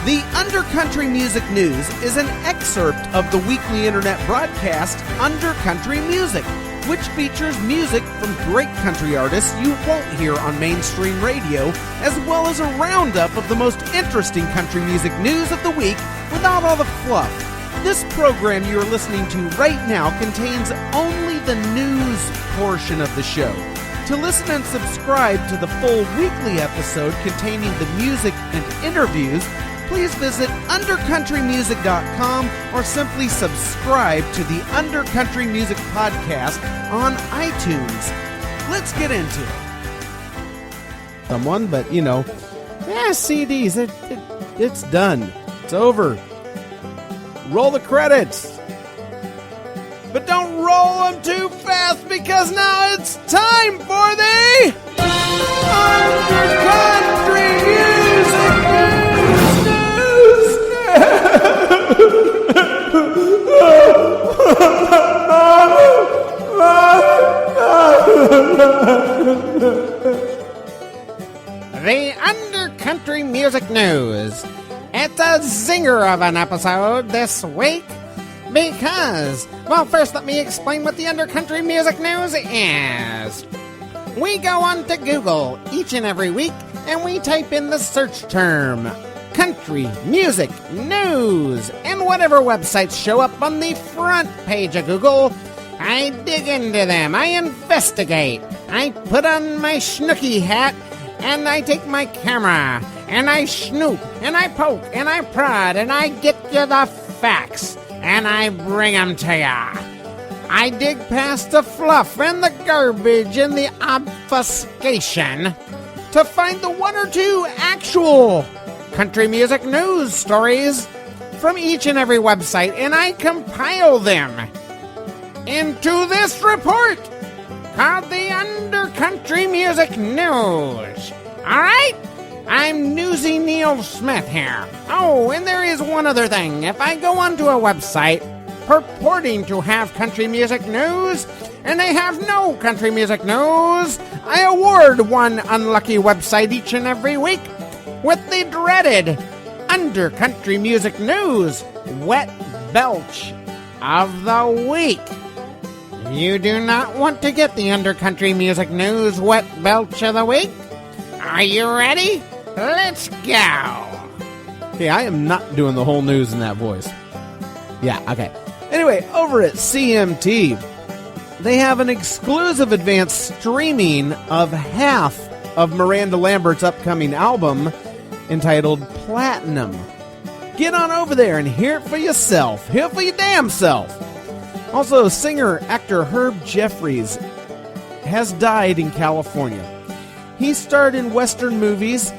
The Undercountry Music News is an excerpt of the weekly internet broadcast Undercountry Music, which features music from great country artists you won't hear on mainstream radio, as well as a roundup of the most interesting country music news of the week without all the fluff. This program you are listening to right now contains only the news portion of the show. To listen and subscribe to the full weekly episode containing the music and interviews, please visit undercountrymusic.com or simply subscribe to the Undercountry Music Podcast on iTunes. Let's get into it. But CDs, it's done. It's over. Roll the credits. But don't roll them too fast because now it's time for the Undercountry Music The Undercountry Music News. It's a zinger of an episode this week because, well, first let me explain what the Undercountry Music News is. We go on to Google each and every week and we type in the search term country music news, and whatever websites show up on the front page of Google, I dig into them, I investigate, I put on my schnooky hat, and I take my camera, and I snoop, and I poke, and I prod, and I get you the facts, and I bring them to ya. I dig past the fluff and the garbage and the obfuscation to find the one or two actual country music news stories from each and every website, and I compile them into this report called the Undercountry Music News. Alright? I'm Newsy Neil Smith here. Oh, and there is one other thing. If I go onto a website purporting to have country music news, and they have no country music news, I award one unlucky website each and every week with the dreaded Undercountry Music News Wet Belch of the Week. You do not want to get the Undercountry Music News Wet Belch of the Week? Are you ready? Let's go! Okay, I am not doing the whole news in that voice. Yeah, okay. Anyway, over at CMT, they have an exclusive advanced streaming of half of Miranda Lambert's upcoming album entitled Platinum. Get on over there and hear it for yourself. Hear it for your damn self. Also, singer-actor Herb Jeffries has died in California. He starred in Western movies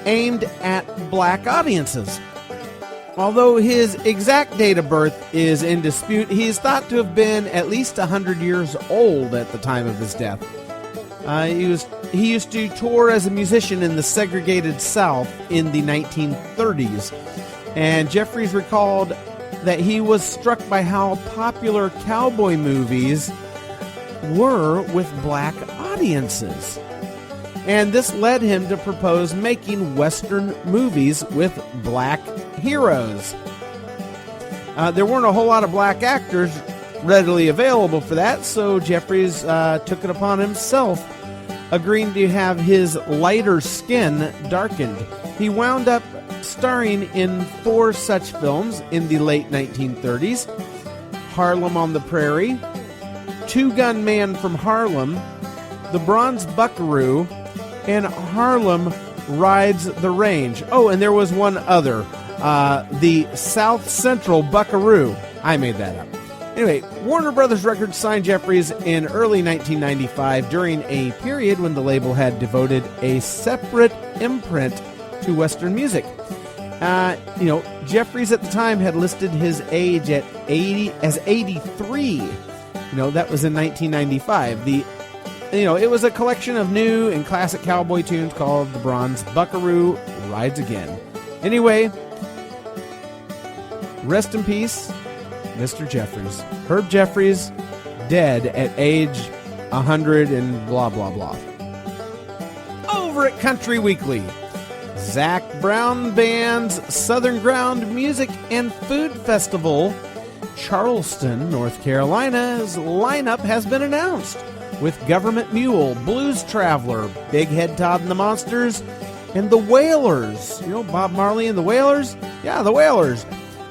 aimed at black audiences. Although his exact date of birth is in dispute, he is thought to have been at least 100 years old at the time of his death. He used to tour as a musician in the segregated South in the 1930s. And Jeffries recalled that he was struck by how popular cowboy movies were with black audiences. And this led him to propose making Western movies with black heroes. There weren't a whole lot of black actors readily available for that, so Jeffries took it upon himself, agreeing to have his lighter skin darkened. He wound up starring in 4 such films in the late 1930s: Harlem on the Prairie, Two-Gun Man from Harlem, The Bronze Buckaroo, and Harlem Rides the Range. Oh, and there was one other, the South Central Buckaroo. I made that up. Anyway, Warner Brothers Records signed Jeffries in early 1995 during a period when the label had devoted a separate imprint to Western music. Jeffries at the time had listed his age at 83. That was in 1995. It was a collection of new and classic cowboy tunes called The Bronze Buckaroo Rides Again. Anyway, rest in peace, Mr. Jeffries. Herb Jeffries, dead at age 100 and blah, blah, blah. Over at Country Weekly, Zac Brown Band's Southern Ground Music and Food Festival, Charleston, North Carolina's lineup has been announced, with Government Mule, Blues Traveler, Big Head Todd and the Monsters, and the Wailers. You know Bob Marley and the Wailers? Yeah, the Wailers.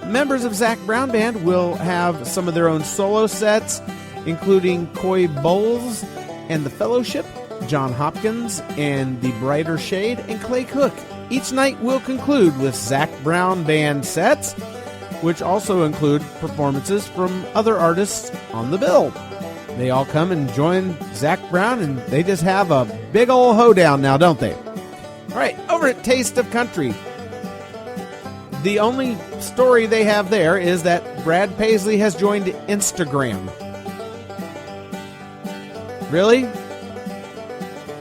Members of Zac Brown Band will have some of their own solo sets, including Coy Bowles and the Fellowship, John Hopkins and the Brighter Shade, and Clay Cook. Each night will conclude with Zac Brown Band sets, which also include performances from other artists on the bill. They all come and join Zac Brown, and they just have a big ol' hoedown now, don't they? All right, over at Taste of Country. The only story they have there is that Brad Paisley has joined Instagram. Really?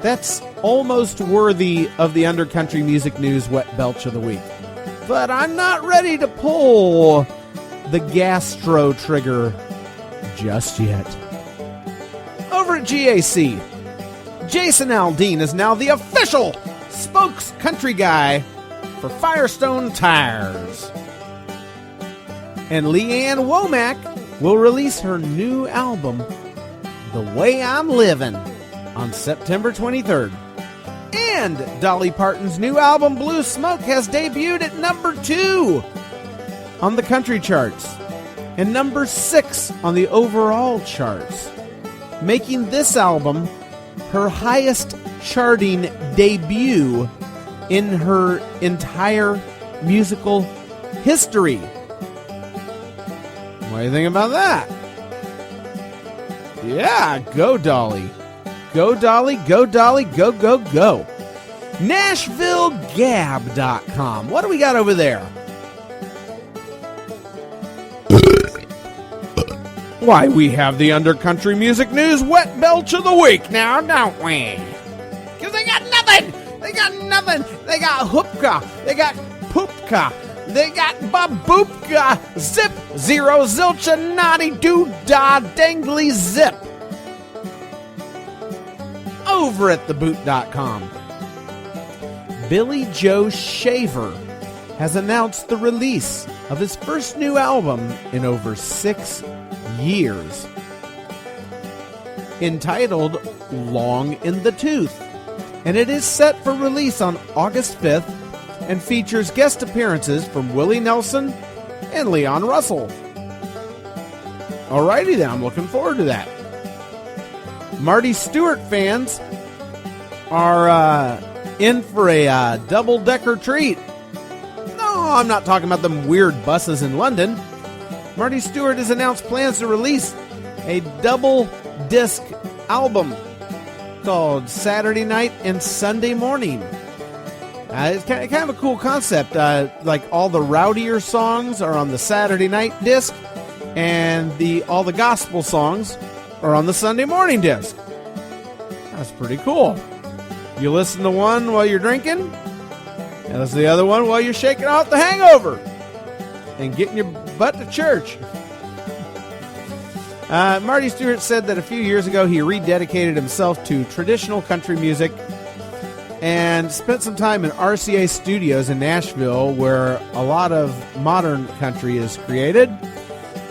That's almost worthy of the Undercountry Music News Wet Belch of the Week. But I'm not ready to pull the gastro trigger just yet. Over at GAC, Jason Aldean is now the official spokes country guy for Firestone Tires. And Leanne Womack will release her new album, The Way I'm Livin', on September 23rd. And Dolly Parton's new album, Blue Smoke, has debuted at number 2 on the country charts and number 6 on the overall charts, making this album her highest charting debut in her entire musical history. What do you think about that? Yeah, go Dolly. Go Dolly, go Dolly, go, go, go. NashvilleGab.com. What do we got over there? Why, we have the Undercountry Music News Wet Belch of the Week now, don't we? Because they got nothing! They got nothing! They got hoopka, they got poopka, they got baboopka, zip, zero, zilcha, naughty, doo-dah, dangly, zip. Over at theboot.com. Billy Joe Shaver has announced the release of his first new album in over 6 years, entitled Long in the Tooth, and it is set for release on August 5th and features guest appearances from Willie Nelson and Leon Russell. Alrighty then, I'm looking forward to that. Marty Stewart fans are in for a double-decker treat. No, I'm not talking about them weird buses in London. Marty Stewart has announced plans to release a double-disc album called Saturday Night and Sunday Morning. It's kind of a cool concept. Like all the rowdier songs are on the Saturday night disc, and all the gospel songs are on the Sunday morning disc. That's pretty cool. You listen to one while you're drinking, and listen to the other one while you're shaking off the hangover and getting your butt to church. Marty Stewart said that a few years ago he rededicated himself to traditional country music and spent some time in RCA Studios in Nashville, where a lot of modern country is created,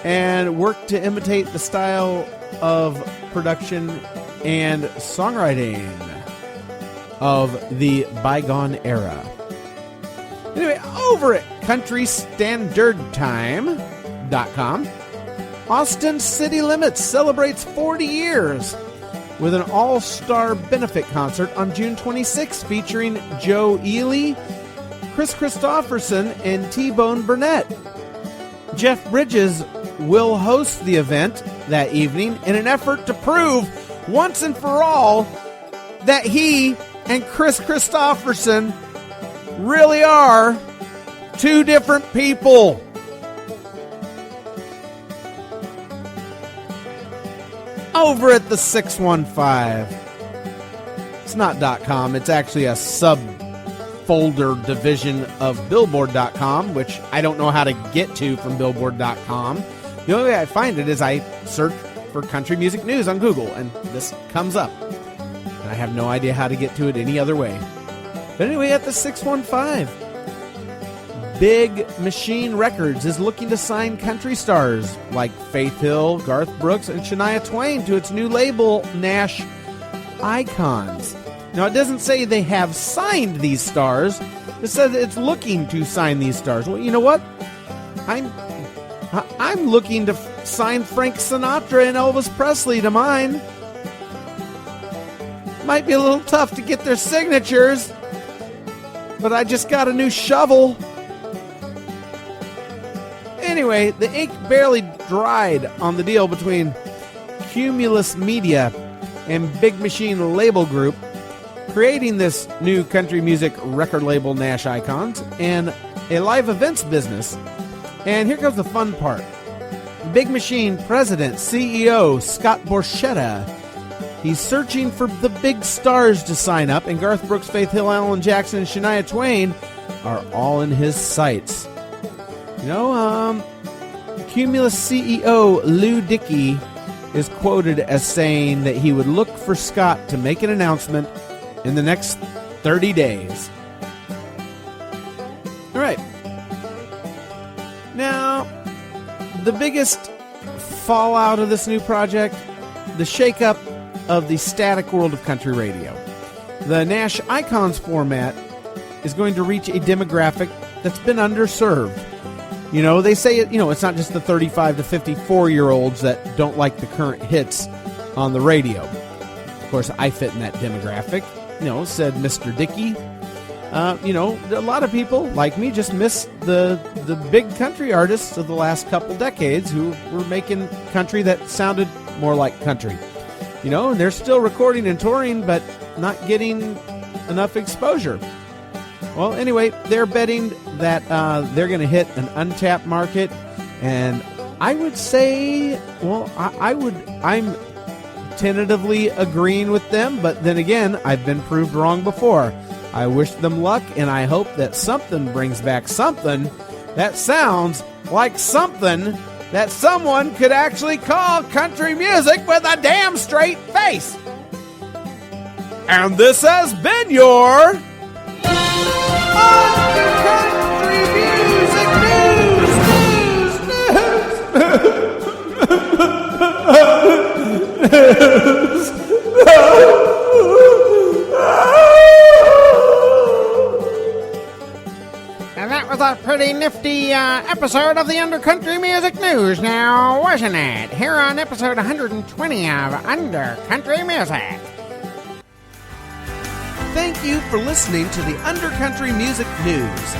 and worked to imitate the style of production and songwriting of the bygone era. Anyway, over at CountryStandardTime.com, Austin City Limits celebrates 40 years with an all-star benefit concert on June 26th featuring Joe Ely, Chris Christopherson, and T-Bone Burnett. Jeff Bridges will host the event that evening in an effort to prove once and for all that he and Chris Christopherson really are two different people. Over at the 615. It's not .com. It's actually a subfolder division of Billboard.com, which I don't know how to get to from Billboard.com. The only way I find it is I search for country music news on Google, and this comes up. And I have no idea how to get to it any other way. But anyway, at the 615, Big Machine Records is looking to sign country stars like Faith Hill, Garth Brooks, and Shania Twain to its new label, Nash Icons. Now, it doesn't say they have signed these stars. It says it's looking to sign these stars. Well, you know what? I'm looking to sign Frank Sinatra and Elvis Presley to mine. Might be a little tough to get their signatures, but I just got a new shovel. Anyway, the ink barely dried on the deal between Cumulus Media and Big Machine Label Group, creating this new country music record label, Nash Icons, and a live events business. And here comes the fun part. Big Machine President, CEO, Scott Borchetta, he's searching for the big stars to sign up, and Garth Brooks, Faith Hill, Alan Jackson, and Shania Twain are all in his sights. You know, Cumulus CEO Lou Dickey is quoted as saying that he would look for Scott to make an announcement in the next 30 days. All right. Now, the biggest fallout of this new project, the shakeup of the static world of country radio. The Nash Icons format is going to reach a demographic that's been underserved. You know, they say it's not just the 35 to 54-year-olds that don't like the current hits on the radio. Of course, I fit in that demographic, said Mr. Dickey. A lot of people, like me, just miss the big country artists of the last couple decades who were making country that sounded more like country. And they're still recording and touring, but not getting enough exposure. Well, anyway, they're betting that they're going to hit an untapped market, and I would say, I'm tentatively agreeing with them, but then again, I've been proved wrong before. I wish them luck, and I hope that something brings back something that sounds like something that someone could actually call country music with a damn straight face. And this has been your Country Music News. And that was a pretty nifty episode of the Under Country Music News now, wasn't it? Here on episode 120 of Under Country Music. Thank you for listening to the Under Country Music News.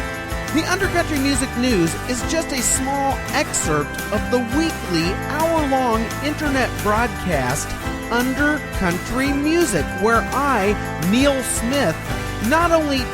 The Under Country Music News is just a small excerpt of the weekly hour-long internet broadcast Under Country Music, where I, Neil Smith, not only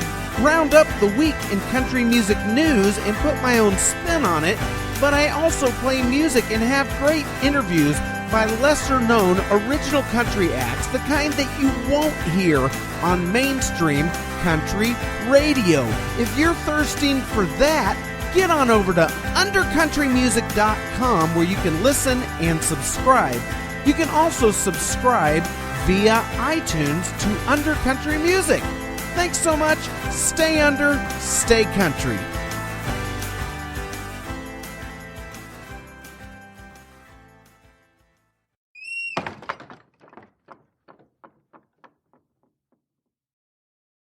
round up the week in country music news and put my own spin on it, but I also play music and have great interviews by lesser-known original country acts, the kind that you won't hear on mainstream country radio. If you're thirsting for that, get on over to undercountrymusic.com, where you can listen and subscribe. You can also subscribe via iTunes to Under Country Music. Thanks so much. Stay under, stay country.